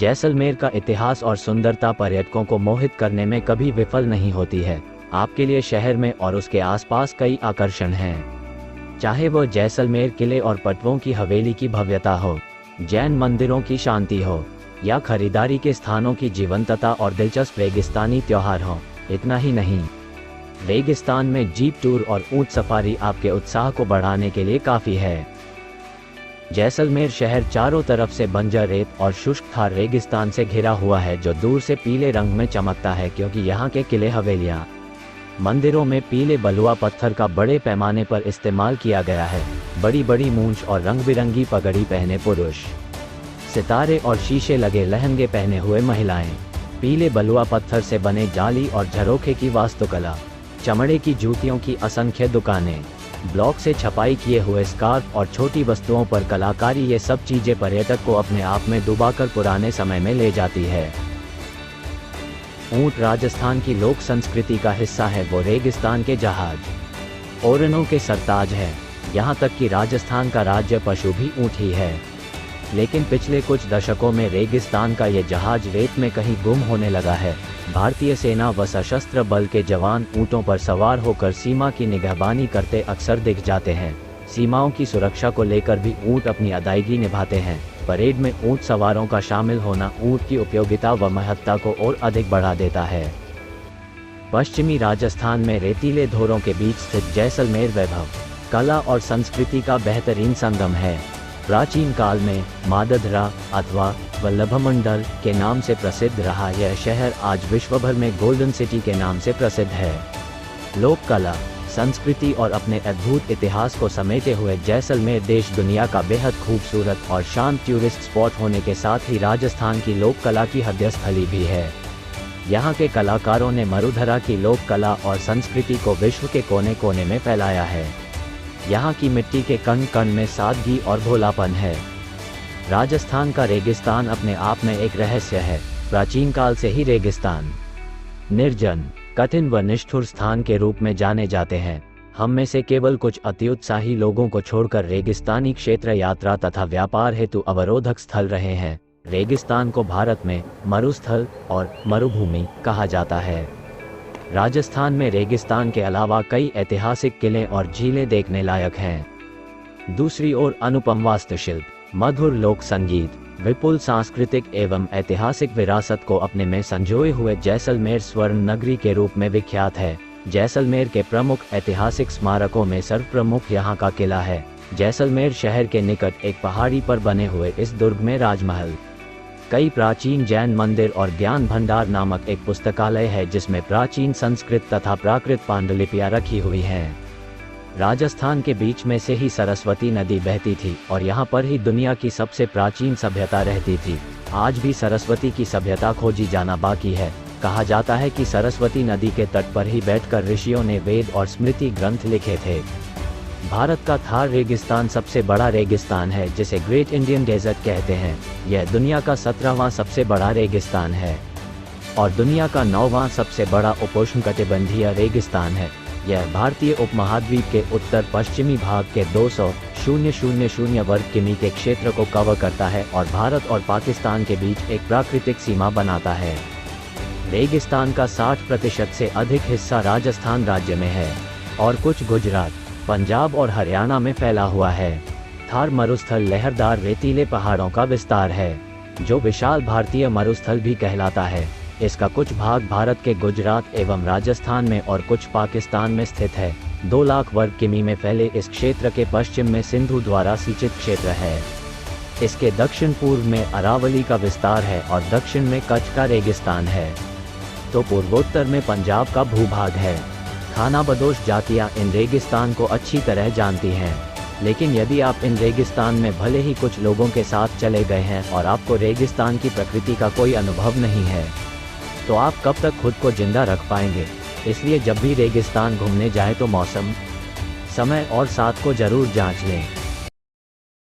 जैसलमेर का इतिहास और सुंदरता पर्यटकों को मोहित करने में कभी विफल नहीं होती है। आपके लिए शहर में और उसके आसपास कई आकर्षण हैं। चाहे वो जैसलमेर किले और पटवों की हवेली की भव्यता हो, जैन मंदिरों की शांति हो, या खरीदारी के स्थानों की जीवंतता और दिलचस्प रेगिस्तानी त्योहार हो। इतना ही नहीं, रेगिस्तान में जीप टूर और ऊंट सफारी आपके उत्साह को बढ़ाने के लिए काफ़ी है। जैसलमेर शहर चारों तरफ से बंजर रेत और शुष्क थार रेगिस्तान से घिरा हुआ है, जो दूर से पीले रंग में चमकता है क्योंकि यहाँ के किले हवेलियाँ मंदिरों में पीले बलुआ पत्थर का बड़े पैमाने पर इस्तेमाल किया गया है। बड़ी बड़ी मूंछ और रंग बिरंगी पगड़ी पहने पुरुष, सितारे और शीशे लगे लहंगे पहने हुए महिलाएं, पीले बलुआ पत्थर से बने जाली और झरोखे की वास्तुकला, चमड़े की जूतियों की असंख्य दुकानें, ब्लॉक से छपाई किए हुए स्कार्फ और छोटी वस्तुओं पर कलाकारी, ये सब चीजें पर्यटक को अपने आप में डुबाकर पुराने समय में ले जाती है। ऊंट राजस्थान की लोक संस्कृति का हिस्सा है। वो रेगिस्तान के जहाज, ओरनों के सरताज है। यहाँ तक कि राजस्थान का राज्य पशु भी ऊंट ही है। लेकिन पिछले कुछ दशकों में रेगिस्तान का ये जहाज रेत में कहीं गुम होने लगा है। भारतीय सेना व सशस्त्र बल के जवान ऊंटों पर सवार होकर सीमा की निगहबानी करते अक्सर दिख जाते हैं। सीमाओं की सुरक्षा को लेकर भी ऊंट अपनी अदायगी निभाते हैं। परेड में ऊंट सवारों का शामिल होना ऊंट की उपयोगिता व महत्ता को और अधिक बढ़ा देता है। पश्चिमी राजस्थान में रेतीले धोरों के बीच स्थित जैसलमेर वैभव, कला और संस्कृति का बेहतरीन संगम है। प्राचीन काल में मादधरा अथवा वल्लभमंडल के नाम से प्रसिद्ध रहा यह शहर आज विश्व भर में गोल्डन सिटी के नाम से प्रसिद्ध है। लोक कला, संस्कृति और अपने अद्भुत इतिहास को समेटे हुए जैसलमेर देश दुनिया का बेहद खूबसूरत और शांत टूरिस्ट स्पॉट होने के साथ ही राजस्थान की लोक कला की हृदयस्थली भी है। यहाँ के कलाकारों ने मरुधरा की लोक कला और संस्कृति को विश्व के कोने कोने में फैलाया है। यहाँ की मिट्टी के कण कण में सादगी और भोलापन है। राजस्थान का रेगिस्तान अपने आप में एक रहस्य है। प्राचीन काल से ही रेगिस्तान निर्जन, कठिन व निष्ठुर स्थान के रूप में जाने जाते हैं। हम में से केवल कुछ अत्युत्साही लोगों को छोड़कर रेगिस्तानी क्षेत्र यात्रा तथा व्यापार हेतु अवरोधक स्थल रहे हैं। रेगिस्तान को भारत में मरुस्थल और मरुभूमि कहा जाता है। राजस्थान में रेगिस्तान के अलावा कई ऐतिहासिक किले और झीलें देखने लायक हैं। दूसरी ओर अनुपम वास्तुशिल्प, मधुर लोक संगीत, विपुल सांस्कृतिक एवं ऐतिहासिक विरासत को अपने में संजोए हुए जैसलमेर स्वर्ण नगरी के रूप में विख्यात है। जैसलमेर के प्रमुख ऐतिहासिक स्मारकों में सर्वप्रमुख यहाँ का किला है। जैसलमेर शहर के निकट एक पहाड़ी पर बने हुए इस दुर्ग में राजमहल, कई प्राचीन जैन मंदिर और ज्ञान भंडार नामक एक पुस्तकालय है जिसमें प्राचीन संस्कृत तथा प्राकृत पांडुलिपियां रखी हुई हैं। राजस्थान के बीच में से ही सरस्वती नदी बहती थी और यहाँ पर ही दुनिया की सबसे प्राचीन सभ्यता रहती थी। आज भी सरस्वती की सभ्यता खोजी जाना बाकी है। कहा जाता है कि सरस्वती नदी के तट पर ही बैठकर ऋषियों ने वेद और स्मृति ग्रंथ लिखे थे। भारत का थार रेगिस्तान सबसे बड़ा रेगिस्तान है जिसे ग्रेट इंडियन डेजर्ट कहते हैं। यह दुनिया का 17वां सबसे बड़ा रेगिस्तान है और दुनिया का 9वां सबसे बड़ा उपोष्णकटिबंधीय रेगिस्तान है। यह भारतीय उपमहाद्वीप के उत्तर पश्चिमी भाग के 200,000 वर्ग किमी के क्षेत्र को कवर करता है और भारत और पाकिस्तान के बीच एक प्राकृतिक सीमा बनाता है। रेगिस्तान का 60% से अधिक हिस्सा राजस्थान राज्य में है और कुछ गुजरात, पंजाब और हरियाणा में फैला हुआ है। थार मरुस्थल लहरदार रेतीले पहाड़ों का विस्तार है जो विशाल भारतीय मरुस्थल भी कहलाता है। इसका कुछ भाग भारत के गुजरात एवं राजस्थान में और कुछ पाकिस्तान में स्थित है। 2 लाख वर्ग किमी में फैले इस क्षेत्र के पश्चिम में सिंधु द्वारा सिंचित क्षेत्र है। इसके दक्षिण पूर्व में अरावली का विस्तार है और दक्षिण में कच्छ का रेगिस्तान है, तो पूर्वोत्तर में पंजाब का भूभाग है। खानाबदोश जातियां इन रेगिस्तान को अच्छी तरह जानती हैं, लेकिन यदि आप इन रेगिस्तान में भले ही कुछ लोगों के साथ चले गए हैं और आपको रेगिस्तान की प्रकृति का कोई अनुभव नहीं है, तो आप कब तक खुद को जिंदा रख पाएंगे। इसलिए जब भी रेगिस्तान घूमने जाएं तो मौसम, समय और साथ को जरूर जांच लें।